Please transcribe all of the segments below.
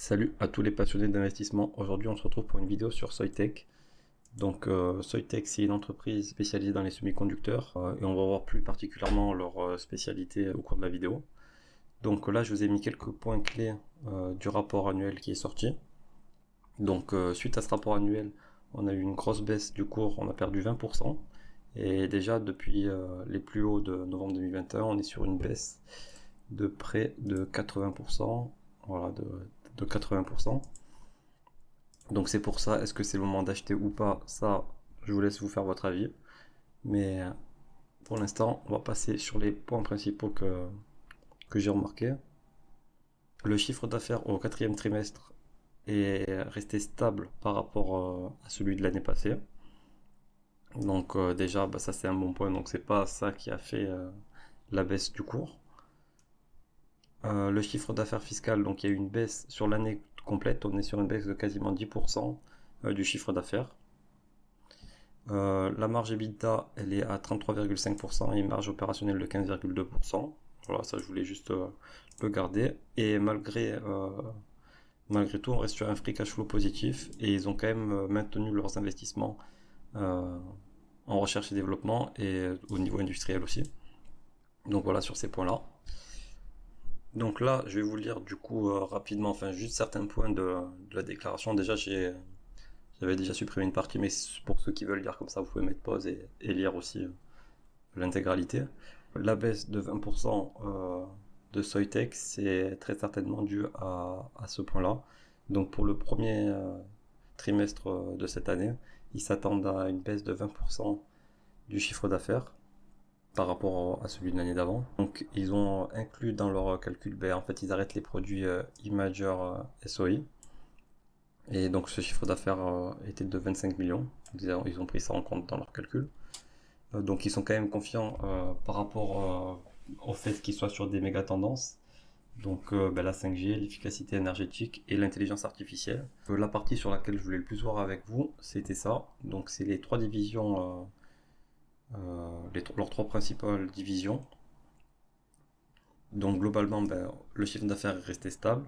Salut à tous les passionnés d'investissement. Aujourd'hui, on se retrouve pour une vidéo sur Soitec. Donc, Soitec, c'est une entreprise spécialisée dans les semi-conducteurs et on va voir plus particulièrement leur spécialité au cours de la vidéo. Donc là, je vous ai mis quelques points clés du rapport annuel qui est sorti. Donc, suite à ce rapport annuel, on a eu une grosse baisse du cours, on a perdu 20%. Et déjà, depuis les plus hauts de novembre 2021, on est sur une baisse de près de 80%. Voilà, de 80%. Donc c'est pour ça, est-ce que c'est le moment d'acheter ou pas? Ça, je vous laisse vous faire votre avis. Mais pour l'instant, on va passer sur les points principaux que j'ai remarqués. Le chiffre d'affaires au quatrième trimestre est resté stable par rapport à celui de l'année passée. Donc déjà, ça c'est un bon point. Donc c'est pas ça qui a fait la baisse du cours. Le chiffre d'affaires fiscal, donc il y a eu une baisse sur l'année complète. On est sur une baisse de quasiment 10% du chiffre d'affaires. La marge EBITDA, elle est à 33,5% et une marge opérationnelle de 15,2%. Voilà, ça je voulais juste le garder. Et malgré tout, on reste sur un free cash flow positif et ils ont quand même maintenu leurs investissements euh, en recherche et développement et au niveau industriel aussi. Donc voilà sur ces points-là. Donc là, je vais vous lire du coup rapidement, enfin juste certains points de la déclaration. Déjà, j'avais déjà supprimé une partie, mais pour ceux qui veulent lire comme ça, vous pouvez mettre pause et lire aussi l'intégralité. La baisse de 20% de Soitec, c'est très certainement dû à ce point-là. Donc pour le premier trimestre de cette année, ils s'attendent à une baisse de 20% du chiffre d'affaires par rapport à celui de l'année d'avant. Donc ils ont inclus dans leur calcul, en fait ils arrêtent les produits Imager SOI. Et donc ce chiffre d'affaires était de 25 millions. Ils ont pris ça en compte dans leur calcul. Donc ils sont quand même confiants par rapport au fait qu'ils soient sur des méga tendances. Donc la 5G, l'efficacité énergétique et l'intelligence artificielle. La partie sur laquelle je voulais le plus voir avec vous, c'était ça. Donc c'est les trois divisions, leurs trois principales divisions. Donc globalement, le chiffre d'affaires est resté stable.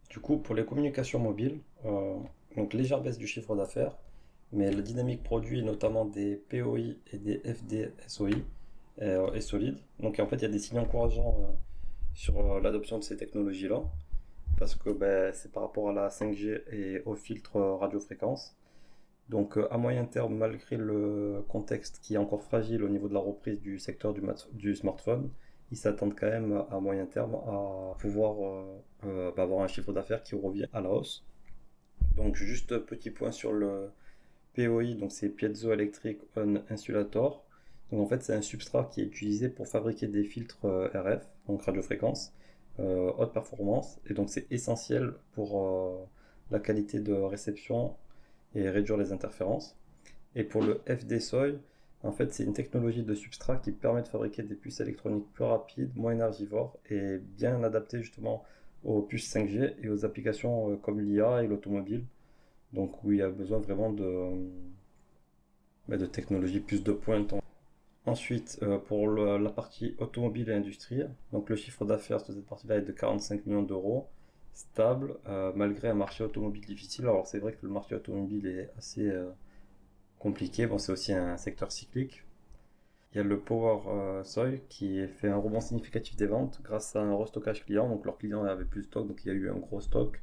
Du coup, pour les communications mobiles, donc légère baisse du chiffre d'affaires, mais la dynamique produit notamment des POI et des FD-SOI est solide. Donc en fait, il y a des signes encourageants sur l'adoption de ces technologies-là, parce que c'est par rapport à la 5G et au filtre radiofréquence. Donc à moyen terme, malgré le contexte qui est encore fragile au niveau de la reprise du secteur du smartphone, ils s'attendent quand même à moyen terme à pouvoir avoir un chiffre d'affaires qui revient à la hausse. Donc juste petit point sur le POI, donc c'est Piezoelectric On Insulator. Donc en fait c'est un substrat qui est utilisé pour fabriquer des filtres RF, donc radiofréquence, haute performance, et donc c'est essentiel pour la qualité de réception et réduire les interférences. Et pour le FD-SOI, en fait, c'est une technologie de substrat qui permet de fabriquer des puces électroniques plus rapides, moins énergivores et bien adaptées justement aux puces 5G et aux applications comme l'IA et l'automobile. Donc où il y a besoin vraiment de technologies plus de pointe. Ensuite, pour la partie automobile et industrie, donc le chiffre d'affaires de cette partie-là est de 45 millions d'euros, stable, malgré un marché automobile difficile. Alors c'est vrai que le marché automobile est assez compliqué, bon c'est aussi un secteur cyclique. Il y a le Power Soy qui fait un rebond significatif des ventes grâce à un restockage client, donc leurs clients avaient plus de stock, donc il y a eu un gros stock.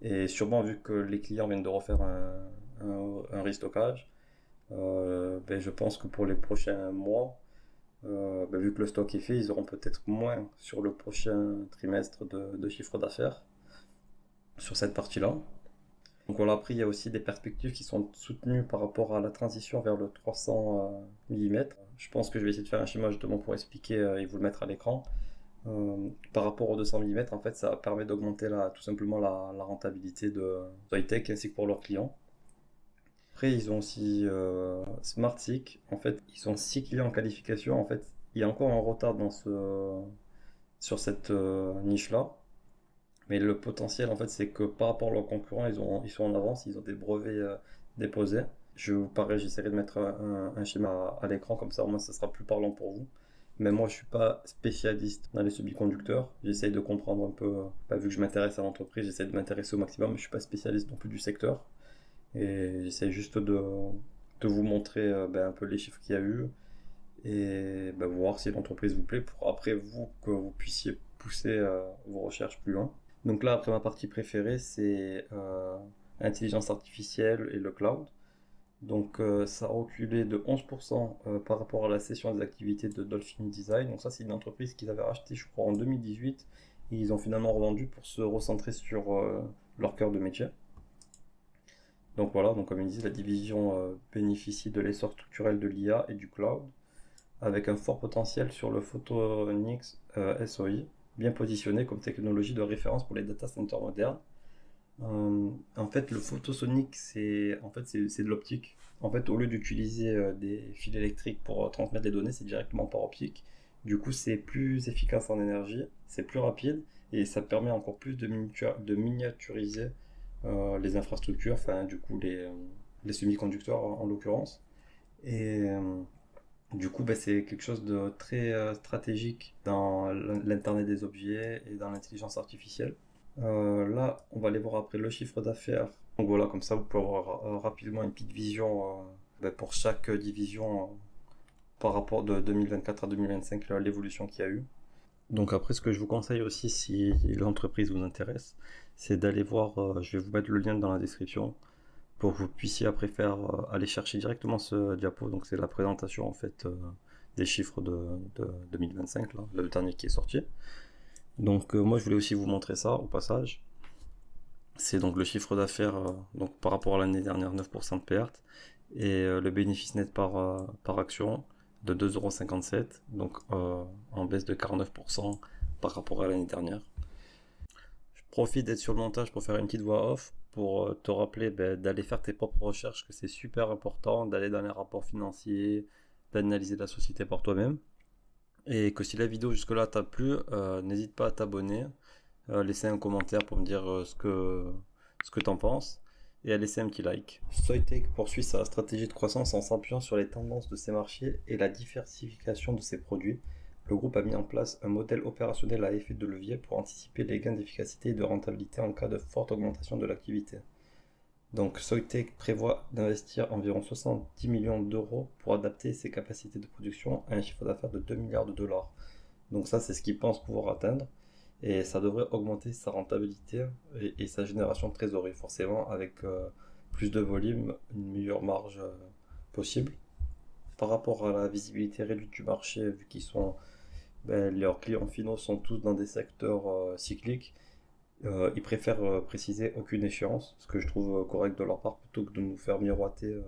Et sûrement vu que les clients viennent de refaire un restockage, je pense que pour les prochains mois, vu que le stock est fait, ils auront peut-être moins sur le prochain trimestre de chiffre d'affaires sur cette partie-là. Donc voilà, après il y a aussi des perspectives qui sont soutenues par rapport à la transition vers le 300 mm. Je pense que je vais essayer de faire un schéma justement pour expliquer et vous le mettre à l'écran. Par rapport au 200 mm, en fait, ça permet d'augmenter tout simplement la rentabilité de Soitec ainsi que pour leurs clients. Après, ils ont aussi SmartSiC. En fait, ils ont 6 clients en qualification. En fait, il y a encore un retard sur cette niche-là. Mais le potentiel, en fait, c'est que par rapport à leurs concurrents, ils sont en avance, ils ont des brevets déposés. Pareil, j'essaierai de mettre un schéma à l'écran, comme ça au moins ça sera plus parlant pour vous. Mais moi, je suis pas spécialiste dans les semi-conducteurs. J'essaye de comprendre un peu, vu que je m'intéresse à l'entreprise, j'essaie de m'intéresser au maximum, mais je suis pas spécialiste non plus du secteur. Et j'essaie juste de vous montrer un peu les chiffres qu'il y a eu et voir si l'entreprise vous plaît pour après vous que vous puissiez pousser vos recherches plus loin. Donc là, après ma partie préférée, c'est l'intelligence artificielle et le cloud. Donc ça a reculé de 11% par rapport à la cession des activités de Dolphin Design. Donc ça, c'est une entreprise qu'ils avaient rachetée, je crois, en 2018. Et ils ont finalement revendu pour se recentrer sur leur cœur de métier. Donc voilà, donc comme ils disent, la division bénéficie de l'essor structurel de l'IA et du cloud, avec un fort potentiel sur le Photonics SOI, bien positionné comme technologie de référence pour les data centers modernes. En fait, le photosonique, c'est de l'optique. En fait, au lieu d'utiliser des fils électriques pour transmettre les données, c'est directement par optique. Du coup, c'est plus efficace en énergie, c'est plus rapide et ça permet encore plus de miniaturiser les infrastructures, enfin, du coup, les semi-conducteurs en l'occurrence. Et du coup, c'est quelque chose de très stratégique dans l'Internet des objets et dans l'intelligence artificielle. Là, on va aller voir après le chiffre d'affaires. Donc voilà, comme ça, vous pouvez avoir rapidement une petite vision pour chaque division par rapport de 2024 à 2025, l'évolution qu'il y a eu. Donc après, ce que je vous conseille aussi, si l'entreprise vous intéresse, c'est d'aller voir, je vais vous mettre le lien dans la description, pour que vous puissiez après aller chercher directement ce diapo. Donc c'est la présentation en fait des chiffres de 2025, là, le dernier qui est sorti. Donc moi je voulais aussi vous montrer ça au passage. C'est donc le chiffre d'affaires donc par rapport à l'année dernière, 9% de perte, et le bénéfice net par action de 2,57 €, donc en baisse de 49% par rapport à l'année dernière. Je profite d'être sur le montage pour faire une petite voix off, pour te rappeler d'aller faire tes propres recherches, que c'est super important, d'aller dans les rapports financiers, d'analyser la société par toi-même. Et que si la vidéo jusque-là t'a plu, n'hésite pas à t'abonner, laisser un commentaire pour me dire ce que t'en penses, et à laisser un petit like. Soitec poursuit sa stratégie de croissance en s'appuyant sur les tendances de ses marchés et la diversification de ses produits. Le groupe a mis en place un modèle opérationnel à effet de levier pour anticiper les gains d'efficacité et de rentabilité en cas de forte augmentation de l'activité. Donc Soitec prévoit d'investir environ 70 millions d'euros pour adapter ses capacités de production à un chiffre d'affaires de 2 milliards de dollars. Donc ça, c'est ce qu'ils pensent pouvoir atteindre. Et ça devrait augmenter sa rentabilité et sa génération de trésorerie, forcément, avec plus de volume, une meilleure marge possible. Par rapport à la visibilité réduite du marché, vu qu'ils sont, leurs clients finaux sont tous dans des secteurs cycliques, ils préfèrent préciser aucune échéance, ce que je trouve correct de leur part, plutôt que de nous faire miroiter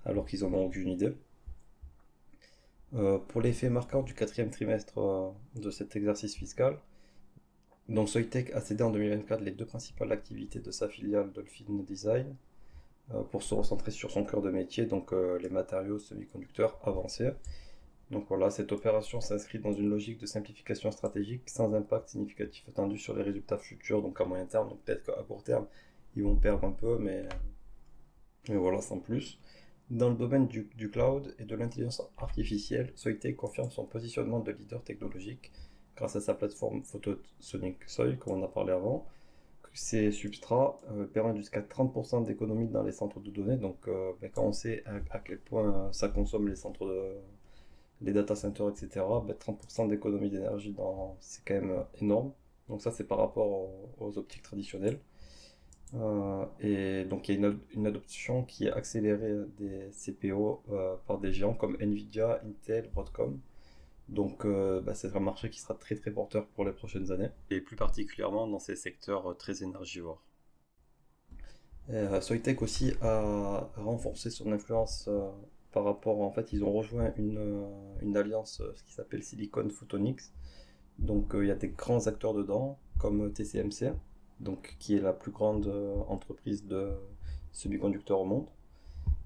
alors qu'ils en ont aucune idée. Pour l'effet marquant du quatrième trimestre de cet exercice fiscal, donc Soitec a cédé en 2024 les deux principales activités de sa filiale Dolphin Design pour se recentrer sur son cœur de métier, donc les matériaux semi-conducteurs avancés. Donc voilà, cette opération s'inscrit dans une logique de simplification stratégique sans impact significatif attendu sur les résultats futurs, donc à moyen terme. Donc peut-être qu'à court terme, ils vont perdre un peu, mais voilà, sans plus. Dans le domaine du cloud et de l'intelligence artificielle, Soitec confirme son positionnement de leader technologique grâce à sa plateforme Photosonic Soi, comme on a parlé avant. Ces substrats permettent jusqu'à 30% d'économie dans les centres de données. Donc quand on sait à quel point ça consomme les data centers, etc., 30% d'économie d'énergie, c'est quand même énorme. Donc ça, c'est par rapport aux optiques traditionnelles. Et donc il y a une adoption qui est accélérée des CPO par des géants comme Nvidia, Intel, Broadcom. Donc c'est un marché qui sera très très porteur pour les prochaines années, et plus particulièrement dans ces secteurs très énergivores. Soitec aussi a renforcé son influence par rapport, en fait, ils ont rejoint une alliance ce qui s'appelle Silicon Photonics. Donc il y a des grands acteurs dedans, comme TCMC, donc, qui est la plus grande entreprise de semi-conducteurs au monde.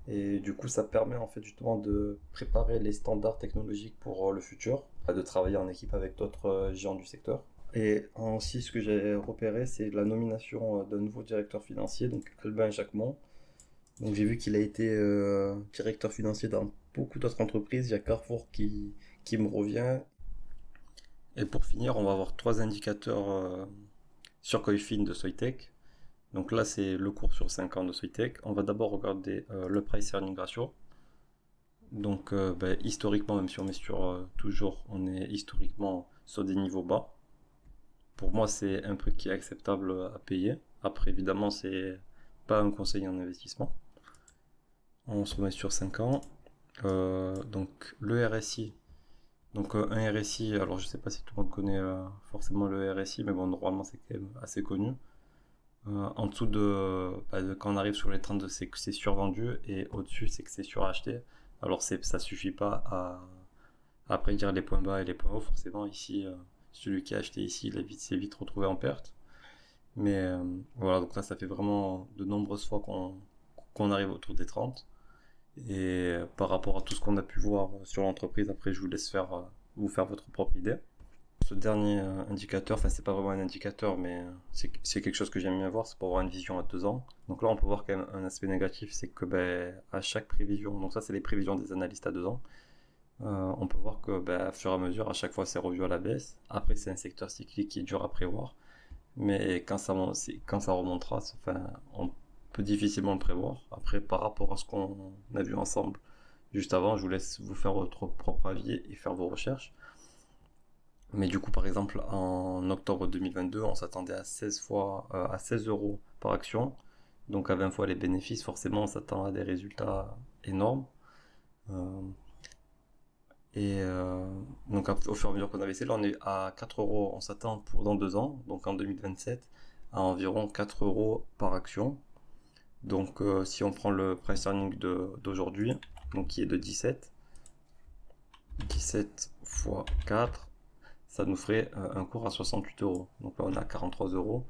Et du coup, ça permet en fait justement de préparer les standards technologiques pour le futur, de travailler en équipe avec d'autres géants du secteur. Et aussi, ce que j'ai repéré, c'est la nomination d'un nouveau directeur financier, donc Albin Jacquemont. Donc j'ai vu qu'il a été directeur financier dans beaucoup d'autres entreprises. Il y a Carrefour qui me revient. Et pour finir, on va avoir 3 indicateurs sur Coifin de Soitec. Donc là, c'est le cours sur 5 ans de Soitec. On va d'abord regarder le price earning ratio. Donc historiquement, même si on met sur toujours, on est historiquement sur des niveaux bas. Pour moi, c'est un prix qui est acceptable à payer. Après, évidemment, c'est pas un conseil en investissement. On se remet sur 5 ans. Donc le RSI. Donc un RSI, alors je sais pas si tout le monde connaît forcément le RSI, mais bon, normalement c'est quand même assez connu. En dessous quand on arrive sur les 32, c'est que c'est survendu, et au-dessus, c'est que c'est suracheté. Alors ça suffit pas à prédire les points bas et les points hauts, forcément. Ici, celui qui a acheté ici, s'est vite retrouvé en perte. Mais voilà, donc là, ça fait vraiment de nombreuses fois qu'on arrive autour des 30. Et par rapport à tout ce qu'on a pu voir sur l'entreprise, après, je vous laisse vous faire votre propre idée. Ce dernier indicateur, enfin c'est pas vraiment un indicateur, mais c'est quelque chose que j'aime bien voir, c'est pour avoir une vision à 2 ans. Donc là on peut voir quand même un aspect négatif, c'est que à chaque prévision, donc ça c'est les prévisions des analystes à 2 ans, on peut voir que à fur et à mesure, à chaque fois c'est revu à la baisse. Après c'est un secteur cyclique qui est dur à prévoir, mais quand ça remontera, enfin, on peut difficilement le prévoir. Après par rapport à ce qu'on a vu ensemble juste avant, je vous laisse vous faire votre propre avis et faire vos recherches. Mais du coup, par exemple, en octobre 2022, on s'attendait à 16 euros par action. Donc à 20 fois les bénéfices, forcément, on s'attend à des résultats énormes. Euh, donc au fur et à mesure qu'on avait essayé, là on est à 4 euros, on s'attend pour dans 2 ans, donc en 2027, à environ 4 euros par action. Donc si on prend le price earning d'aujourd'hui, donc qui est de 17 fois 4, ça nous ferait un cours à 68 euros. Donc là, on est à 43 euros.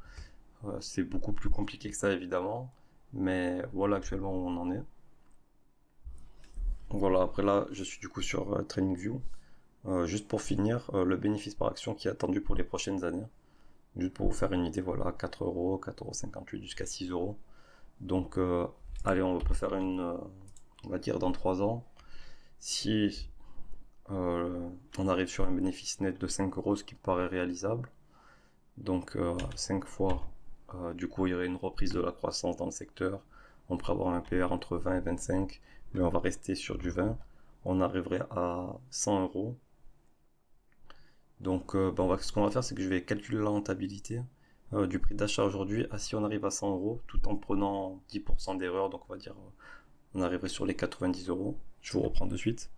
C'est beaucoup plus compliqué que ça, évidemment. Mais voilà actuellement où on en est. Donc voilà, après là, je suis du coup sur TradingView. Juste pour finir, le bénéfice par action qui est attendu pour les prochaines années. Juste pour vous faire une idée, voilà, 4 euros, 4,58 € jusqu'à 6 euros. Donc, allez, on peut faire on va dire dans 3 ans. Si on arrive sur un bénéfice net de 5 euros, ce qui me paraît réalisable. Donc 5 fois, du coup il y aurait une reprise de la croissance dans le secteur. On pourrait avoir un PR entre 20 et 25, mais on va rester sur du 20. On arriverait à 100 euros. Donc ce qu'on va faire, c'est que je vais calculer la rentabilité du prix d'achat aujourd'hui à si on arrive à 100 euros, tout en prenant 10% d'erreur. Donc on va dire on arriverait sur les 90 euros. Je vous reprends de suite.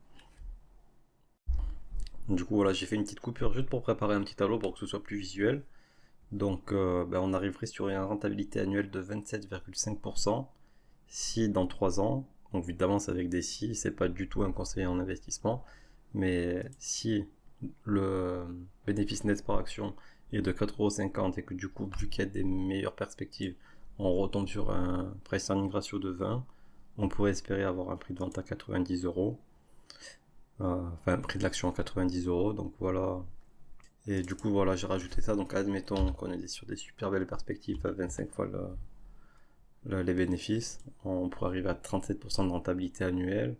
Du coup voilà, j'ai fait une petite coupure juste pour préparer un petit tableau pour que ce soit plus visuel. Donc on arriverait sur une rentabilité annuelle de 27,5% si dans 3 ans, donc évidemment c'est avec des si, c'est pas du tout un conseiller en investissement, mais si le bénéfice net par action est de 4,50 € et que du coup, vu qu'il y a des meilleures perspectives, on retombe sur un price earning ratio de 20, on pourrait espérer avoir un prix de vente à 90 euros, enfin un prix de l'action à 90 euros, donc voilà. Et du coup, voilà, j'ai rajouté ça. Donc, admettons qu'on est sur des super belles perspectives à 25 fois les bénéfices. On pourrait arriver à 37% de rentabilité annuelle.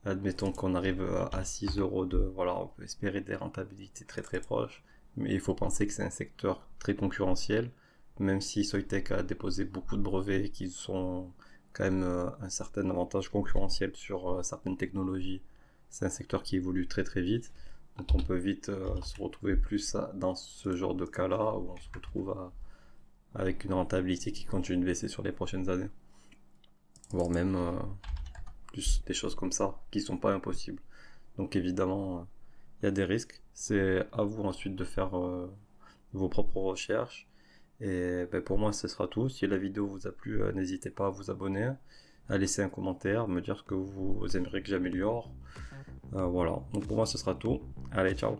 Admettons qu'on arrive à 6 euros Voilà, on peut espérer des rentabilités très très proches. Mais il faut penser que c'est un secteur très concurrentiel. Même si Soitec a déposé beaucoup de brevets qui sont quand même un certain avantage concurrentiel sur certaines technologies, c'est un secteur qui évolue très très vite. Donc on peut vite se retrouver plus dans ce genre de cas-là où on se retrouve avec une rentabilité qui continue de baisser sur les prochaines années. Voire même plus des choses comme ça qui sont pas impossibles. Donc évidemment, il y a des risques. C'est à vous ensuite de faire vos propres recherches. Et pour moi, ce sera tout. Si la vidéo vous a plu, n'hésitez pas à vous abonner, à laisser un commentaire, me dire ce que vous aimeriez que j'améliore. Voilà. Donc pour moi, ce sera tout. Allez, ciao.